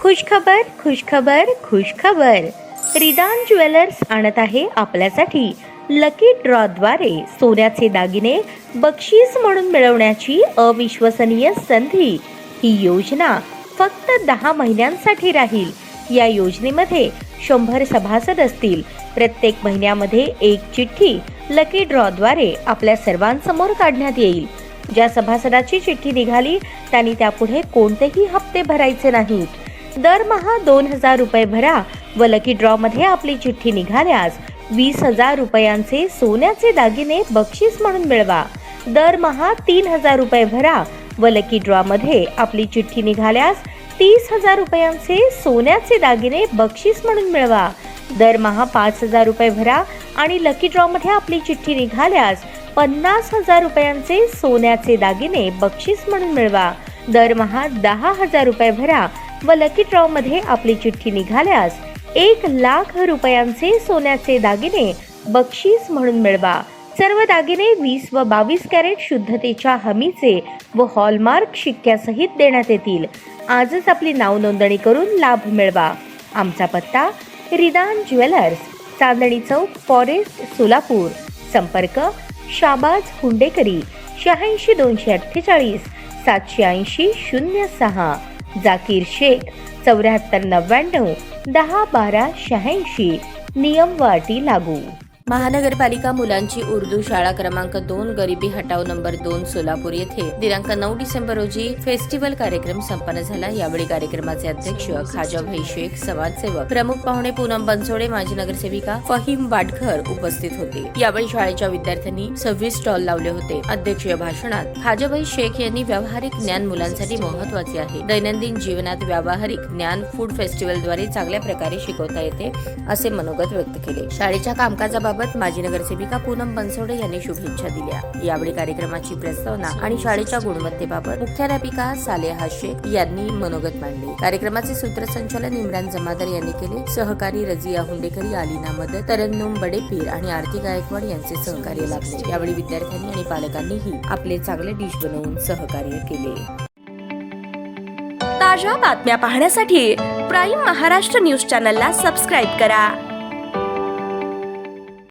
खुशखबर खुशखबर खुशखबर. रिदान jewellers आणत आहे आपल्यासाठी लकी ड्रॉद्वारे सोन्याचे दागिने बक्षीस म्हणून मिळवण्याची अविश्वसनीय संधी. ही योजना फक्त 10 महिन्यांसाठी राहील. या योजनेमध्ये 100 सभासद असतील. प्रत्येक महिन्यामध्ये एक चिठ्ठी लकी ड्रॉद्वारे आपल्या सर्वांसमोर काढण्यात येईल. ज्या सभासदाची चिठ्ठी निघाली त्यांनी त्यापुढे कोणतेही हप्ते भरायचे नाहीत. दरमहा 2000 रुपये भरा व लकी ड्रॉ मध्ये आपली चिठ्ठी निघाल्यास 20,000 रुपयांचे सोन्याचे दागिने बक्षीस म्हणून मिळवा. दरमहा 3000 रुपये भरा व लकी ड्रॉ मध्ये आपली चिठ्ठी निघाल्यास 30,000 रुपयांचे सोन्याचे दागिने बक्षीस म्हणून मिळवा. दरमहा 5000 रुपये भरा आणि लकी ड्रॉ मध्ये आपली चिठ्ठी निघाल्यास 50,000 रुपयांचे सोन्याचे दागिने बक्षीस म्हणून मिळवा. दरमहा 10,000 रुपये भरा व लकी ड्रॉ मध्ये आपली चिठ्ठी निघाल्यास 1,00,000 रुपयांचे सोन्याचे दागिने बक्षीस म्हणून मिळवा. सर्व दागिने 20 व 22 कॅरेट शुद्धतेच्या हमीचे व हॉलमार्क शिक्क्यासहित देण्यात येतील. आजच आपली नाव नोंदणी करून लाभ मिळवा. आमचा पत्ता रिदान ज्वेलर्स, चांदणी चौक, फॉरेस्ट, सोलापूर. संपर्क शाबाज हुंडेकरी 86 248 780 06. जाकीर शेख 74 99 10 12 86. नियम व अटी लागू. महानगरपालिका मुलांची उर्दू शाळा क्रमांक 2 गरिबी हटाव नंबर 2 सोलापूर येथे दिनांक 9 डिसेंबर रोजी फेस्टिवल कार्यक्रम संपन्न झाला. यावेळी कार्यक्रमाचे अध्यक्ष खाजाभाई शेख, समाजसेवक, प्रमुख पाहुणे पूनम बनसोडे, माजी नगरसेविका फहीम वाडकर उपस्थित होते. यावेळी शाळेच्या विद्यार्थ्यांनी 26 स्टॉल लावले होते. अध्यक्षीय भाषणात खाजाभाई शेख यांनी व्यावहारिक ज्ञान मुलांसाठी महत्त्वाचे आहे. दैनंदिन जीवनात व्यावहारिक ज्ञान फूड फेस्टिवलद्वारे चांगल्या प्रकारे शिकवता येते असे मनोगत व्यक्त केले. शाळेच्या कामकाजाबाबत माजी नगरसेविका पूनम बनसोडे यांनी शुभेच्छा दिल्या. यावेळी कार्यक्रमाची प्रस्तावना आणि शाळेच्या गुणवत्तेबाबत मुख्याध्यापिका सालेहा शेख यांनी मनोगत मांडले. कार्यक्रमाचे सूत्रसंचालन इम्रान जमादार यांनी केले. सहकारी रजिया हुंडेकरी, आलिना मदत, तरन्नुम बडेपीर आणि आरती गायकवाड यांचे सहकार्य लाभले. यावेळी विद्यार्थ्यांनी आणि पालकांनीही आपले चांगले डिश बनवून सहकार्य केले. ताज्या बातम्या पाहण्यासाठी प्राईम महाराष्ट्र न्यूज चॅनलला सबस्क्राईब करा.